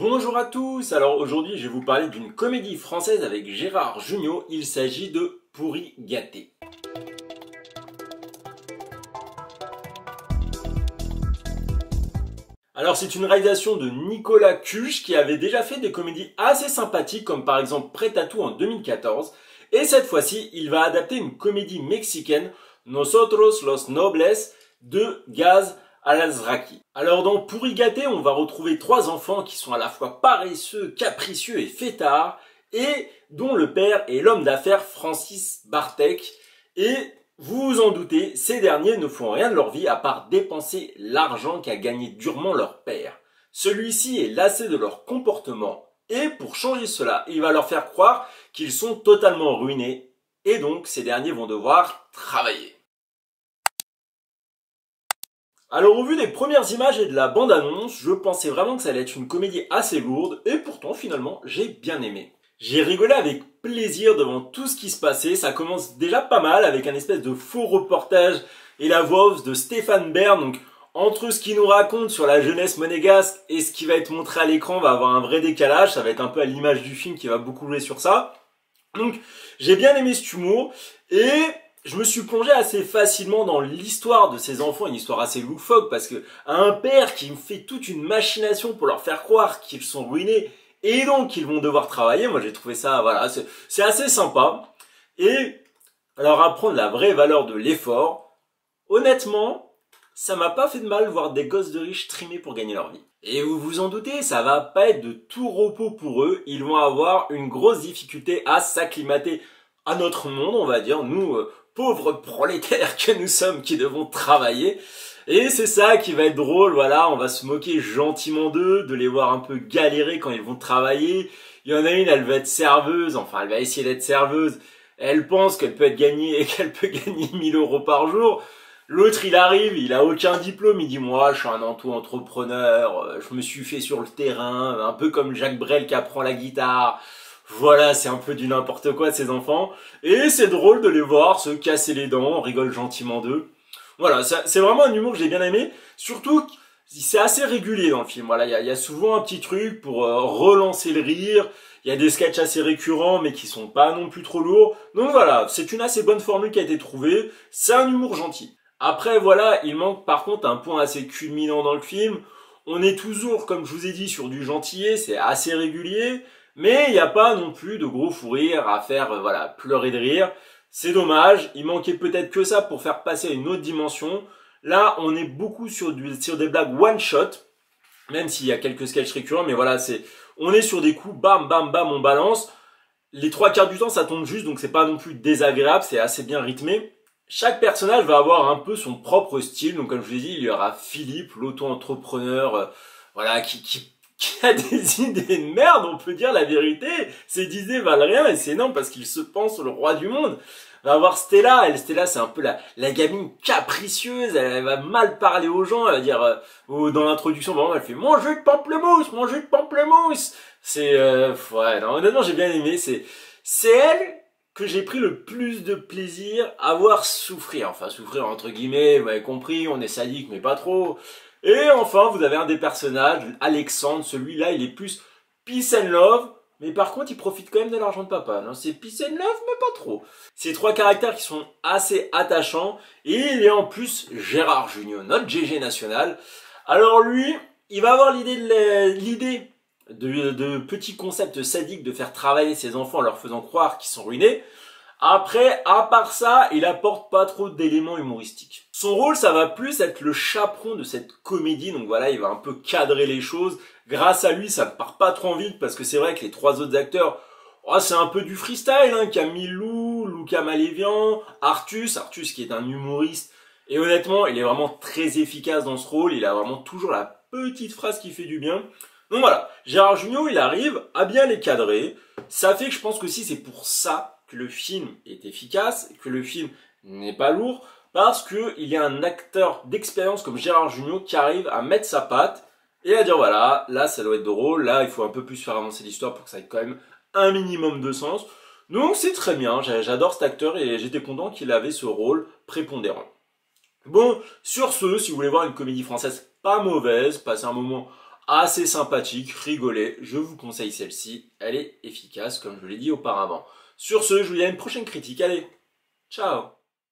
Bonjour à tous, alors aujourd'hui je vais vous parler d'une comédie française avec Gérard Jugnot, il s'agit de Pourri gâté. Alors c'est une réalisation de Nicolas Cuche qui avait déjà fait des comédies assez sympathiques comme par exemple Prêt à tout en 2014 et cette fois-ci il va adapter une comédie mexicaine Nosotros los Nobles de Gaz Al-Azraqui. Alors dans Pourri gâté, on va retrouver trois enfants qui sont à la fois paresseux, capricieux et fêtards et dont le père est l'homme d'affaires Francis Bartek et vous vous en doutez, ces derniers ne font rien de leur vie à part dépenser l'argent qu'a gagné durement leur père. Celui-ci est lassé de leur comportement et pour changer cela, il va leur faire croire qu'ils sont totalement ruinés et donc ces derniers vont devoir travailler. Alors au vu des premières images et de la bande-annonce, je pensais vraiment que ça allait être une comédie assez lourde et pourtant finalement j'ai bien aimé. J'ai rigolé avec plaisir devant tout ce qui se passait, ça commence déjà pas mal avec un espèce de faux reportage et la voix off de Stéphane Bern, donc entre ce qu'il nous raconte sur la jeunesse monégasque et ce qui va être montré à l'écran, on va avoir un vrai décalage, ça va être un peu à l'image du film qui va beaucoup jouer sur ça. Donc j'ai bien aimé cet humour et je me suis plongé assez facilement dans l'histoire de ces enfants, une histoire assez loufoque parce que un père qui me fait toute une machination pour leur faire croire qu'ils sont ruinés et donc qu'ils vont devoir travailler, moi j'ai trouvé ça, voilà, c'est assez sympa. Et alors apprendre la vraie valeur de l'effort, honnêtement, ça m'a pas fait de mal voir des gosses de riches trimer pour gagner leur vie. Et vous vous en doutez, ça va pas être de tout repos pour eux, ils vont avoir une grosse difficulté à s'acclimater à notre monde, on va dire, nous, pauvres prolétaires que nous sommes qui devons travailler. Et c'est ça qui va être drôle, voilà, on va se moquer gentiment d'eux, de les voir un peu galérer quand ils vont travailler. Il y en a une, elle va être serveuse, enfin elle va essayer d'être serveuse, elle pense qu'elle peut être gagnée et qu'elle peut gagner 1000 € par jour. L'autre il arrive, il a aucun diplôme, il dit moi je suis un auto-entrepreneur, je me suis fait sur le terrain, un peu comme Jacques Brel qui apprend la guitare. Voilà, c'est un peu du n'importe quoi de ces enfants. Et c'est drôle de les voir se casser les dents, on rigole gentiment d'eux. Voilà, c'est vraiment un humour que j'ai bien aimé. Surtout, c'est assez régulier dans le film. Voilà, il y a souvent un petit truc pour relancer le rire. Il y a des sketchs assez récurrents, mais qui sont pas non plus trop lourds. Donc voilà, c'est une assez bonne formule qui a été trouvée. C'est un humour gentil. Après, voilà, il manque par contre un point assez culminant dans le film. On est toujours, comme je vous ai dit, sur du gentillet. C'est assez régulier. Mais il n'y a pas non plus de gros fou rire à faire, voilà, pleurer de rire. C'est dommage, il manquait peut-être que ça pour faire passer à une autre dimension. Là, on est beaucoup sur des blagues one shot, même s'il y a quelques sketchs récurrents, mais voilà, on est sur des coups bam bam bam, on balance. Les trois quarts du temps, ça tombe juste, donc c'est pas non plus désagréable, c'est assez bien rythmé. Chaque personnage va avoir un peu son propre style, donc comme je vous l'ai dit, il y aura Philippe, l'auto-entrepreneur, voilà, qui a des idées de merde, on peut dire la vérité. Ses idées valent rien et c'est énorme parce qu'il se pense le roi du monde. On va avoir Stella, Stella c'est un peu la gamine capricieuse, elle va mal parler aux gens, elle va dire, dans l'introduction, vraiment, elle fait mon jus de pamplemousse, mon jus de pamplemousse. C'est, ouais, non, honnêtement j'ai bien aimé, c'est elle que j'ai pris le plus de plaisir à voir souffrir, enfin souffrir entre guillemets, vous avez compris, on est sadique mais pas trop. Et enfin, vous avez un des personnages, Alexandre, celui-là, il est plus peace and love, mais par contre, il profite quand même de l'argent de papa. Non, c'est peace and love, mais pas trop. C'est trois caractères qui sont assez attachants, et il est en plus Gérard Jugnot, notre GG national. Alors lui, il va avoir l'idée de petits concepts sadiques de faire travailler ses enfants en leur faisant croire qu'ils sont ruinés. Après, à part ça, il apporte pas trop d'éléments humoristiques. Son rôle, ça va plus être le chaperon de cette comédie, donc voilà, il va un peu cadrer les choses. Grâce à lui, ça ne part pas trop en vite, parce que c'est vrai que les trois autres acteurs, oh, c'est un peu du freestyle, hein. Camille Lou, Luca Malévian, Artus qui est un humoriste. Et honnêtement, il est vraiment très efficace dans ce rôle, il a vraiment toujours la petite phrase qui fait du bien. Donc voilà, Gérard Jugnot, il arrive à bien les cadrer. Ça fait que je pense que si c'est pour ça que le film est efficace, que le film n'est pas lourd, parce qu'il y a un acteur d'expérience comme Gérard Jugnot qui arrive à mettre sa patte et à dire voilà, là ça doit être drôle, là il faut un peu plus faire avancer l'histoire pour que ça ait quand même un minimum de sens. Donc c'est très bien, j'adore cet acteur et j'étais content qu'il avait ce rôle prépondérant. Bon, sur ce, si vous voulez voir une comédie française pas mauvaise, passer un moment assez sympathique, rigolez, je vous conseille celle-ci, elle est efficace comme je l'ai dit auparavant. Sur ce, je vous dis à une prochaine critique, allez, ciao.